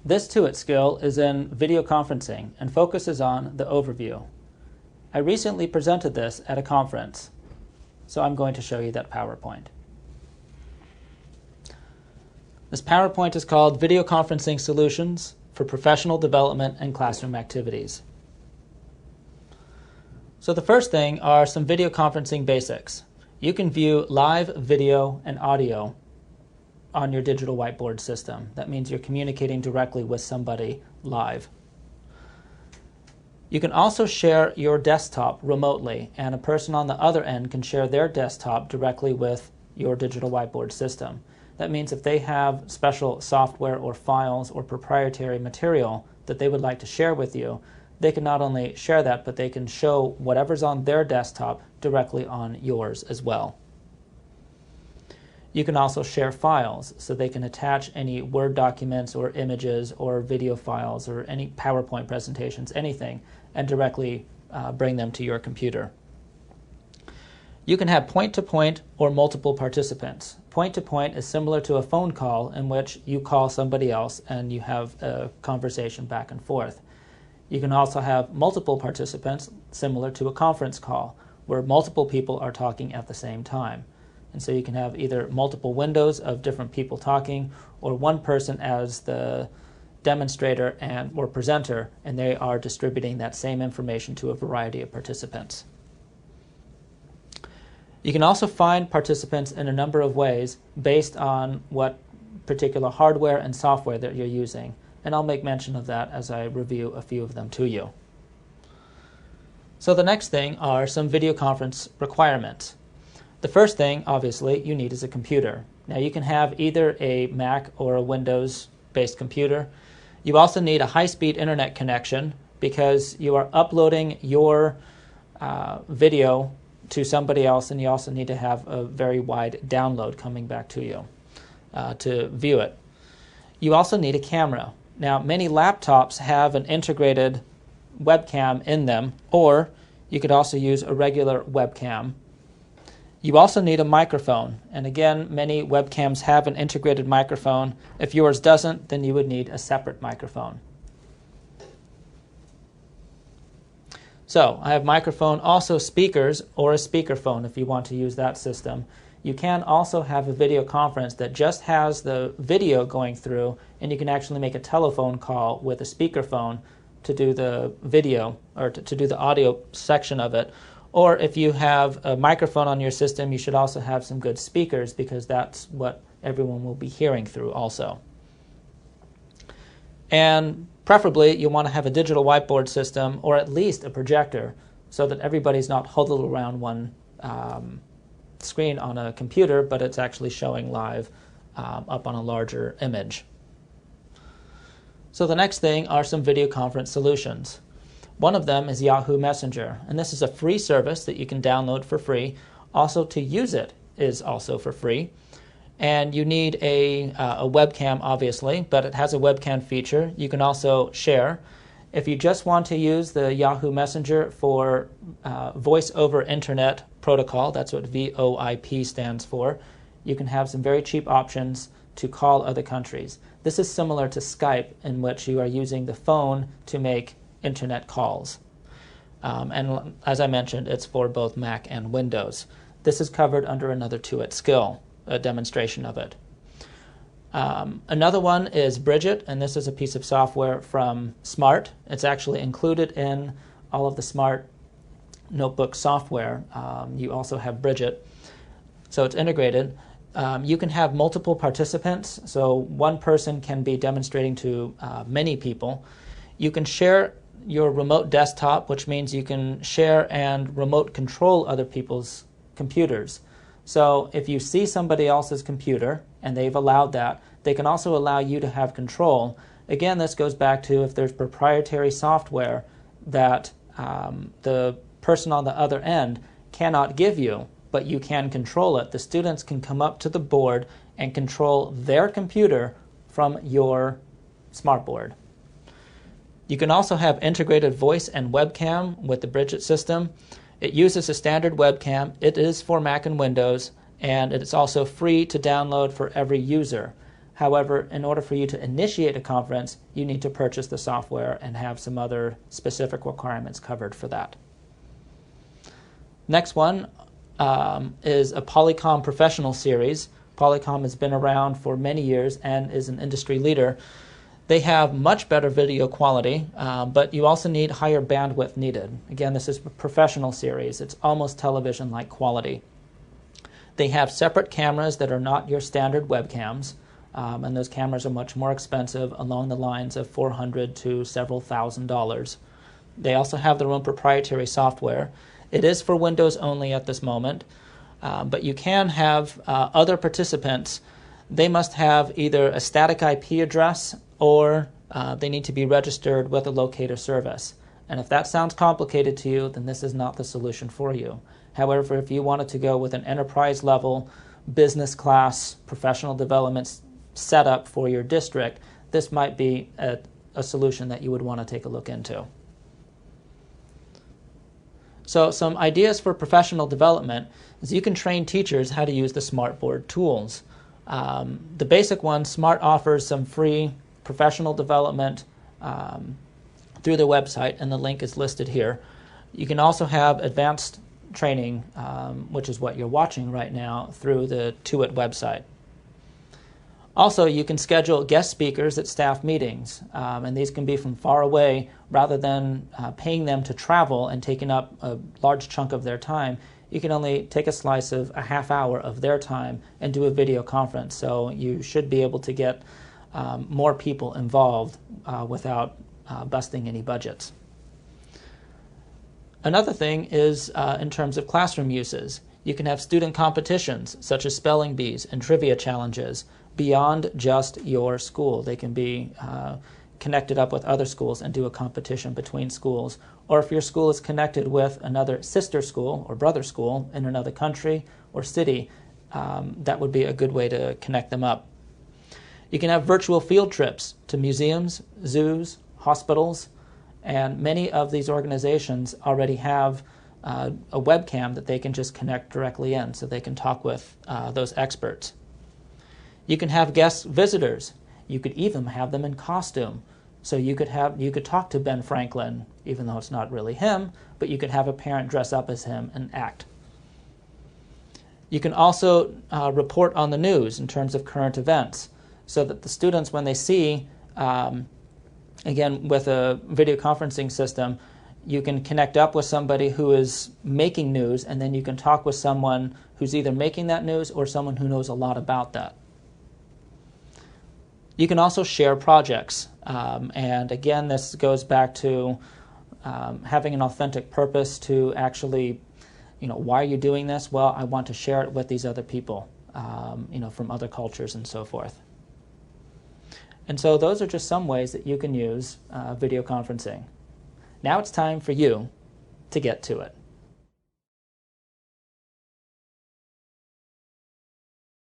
This TUIT skill is in video conferencing and focuses on the overview. I recently presented this at a conference, so I'm going to show you that PowerPoint. This PowerPoint is called Video Conferencing Solutions for Professional Development and Classroom Activities. So the first thing are some video conferencing basics. You can view live video and audio on your digital whiteboard system. That means you're communicating directly with somebody live. You can also share your desktop remotely, and a person on the other end can share their desktop directly with your digital whiteboard system. That means if they have special software or files or proprietary material that they would like to share with you, they can not only share that, but they can show whatever's on their desktop directly on yours as well. You can also share files, so they can attach any Word documents or images or video files or any PowerPoint presentations, anything, and directly bring them to your computer. You can have point-to-point or multiple participants. Point-to-point is similar to a phone call in which you call somebody else and you have a conversation back and forth. You can also have multiple participants, similar to a conference call, where multiple people are talking at the same time. And so you can have either multiple windows of different people talking, or one person as the demonstrator or presenter, and they are distributing that same information to a variety of participants. You can also find participants in a number of ways based on what particular hardware and software that you're using, and I'll make mention of that as I review a few of them to you. So the next thing are some video conference requirements. The first thing, obviously, you need is a computer. Now you can have either a Mac or a Windows-based computer. You also need a high-speed internet connection because you are uploading your video to somebody else, and you also need to have a very wide download coming back to you to view it. You also need a camera. Now, many laptops have an integrated webcam in them, or you could also use a regular webcam. You also need a microphone, and again, many webcams have an integrated microphone. If yours doesn't, then you would need a separate microphone. So, I have microphone, also speakers, or a speakerphone if you want to use that system. You can also have a video conference that just has the video going through, and you can actually make a telephone call with a speakerphone to do the video, or to do the audio section of it. Or if you have a microphone on your system, you should also have some good speakers, because that's what everyone will be hearing through also. And preferably, you want to have a digital whiteboard system, or at least a projector, so that everybody's not huddled around one screen on a computer, but it's actually showing live up on a larger image. So the next thing are some video conference solutions. One of them is Yahoo Messenger, and this is a free service that you can download for free. Also, to use it is also for free. And you need a webcam, obviously, but it has a webcam feature. You can also share. If you just want to use the Yahoo Messenger for Voice over Internet Protocol, that's what VoIP stands for, you can have some very cheap options to call other countries. This is similar to Skype, in which you are using the phone to make internet calls. And as I mentioned, it's for both Mac and Windows. This is covered under another TUIT skill, a demonstration of it. Another one is Bridget, and this is a piece of software from Smart. It's actually included in all of the Smart notebook software. You also have Bridget, so it's integrated. You can have multiple participants, so one person can be demonstrating to many people. You can share your remote desktop, which means you can share and remote control other people's computers. So if you see somebody else's computer and they've allowed that, they can also allow you to have control. Again, this goes back to if there's proprietary software that the person on the other end cannot give you, but you can control it. The students can come up to the board and control their computer from your smartboard. You can also have integrated voice and webcam with the Bridget system. It uses a standard webcam. It is for Mac and Windows, and it's also free to download for every user. However, in order for you to initiate a conference, you need to purchase the software and have some other specific requirements covered for that. Next one is a Polycom Professional Series. Polycom has been around for many years and is an industry leader. They have much better video quality, but you also need higher bandwidth needed. Again, this is a professional series. It's almost television-like quality. They have separate cameras that are not your standard webcams, and those cameras are much more expensive, along the lines of $400 to several $1,000s. They also have their own proprietary software. It is for Windows only at this moment, but you can have other participants. They must have either a static IP address or they need to be registered with a locator service. And if that sounds complicated to you, then this is not the solution for you. However, if you wanted to go with an enterprise level, business class, professional development setup for your district, this might be a solution that you would want to take a look into. So some ideas for professional development is you can train teachers how to use the Smartboard tools. The basic one, Smart offers some free professional development through their website, and the link is listed here. You can also have advanced training, which is what you're watching right now, through the TUIT website. Also, you can schedule guest speakers at staff meetings, and these can be from far away. Rather than paying them to travel and taking up a large chunk of their time, you can only take a slice of a half hour of their time and do a video conference. So you should be able to get more people involved without busting any budgets. Another thing is in terms of classroom uses. You can have student competitions such as spelling bees and trivia challenges beyond just your school. They can be connected up with other schools and do a competition between schools. Or if your school is connected with another sister school or brother school in another country or city, that would be a good way to connect them up. You can have virtual field trips to museums, zoos, hospitals, and many of these organizations already have a webcam that they can just connect directly in so they can talk with those experts. You can have guest visitors. You could even have them in costume. So you could talk to Ben Franklin, even though it's not really him, but you could have a parent dress up as him and act. You can also report on the news in terms of current events, so that the students, when they see, again, with a video conferencing system, you can connect up with somebody who is making news, and then you can talk with someone who's either making that news or someone who knows a lot about that. You can also share projects, and again, this goes back to having an authentic purpose to actually, why are you doing this? Well, I want to share it with these other people, from other cultures and so forth. And so those are just some ways that you can use video conferencing. Now it's time for you to get to it.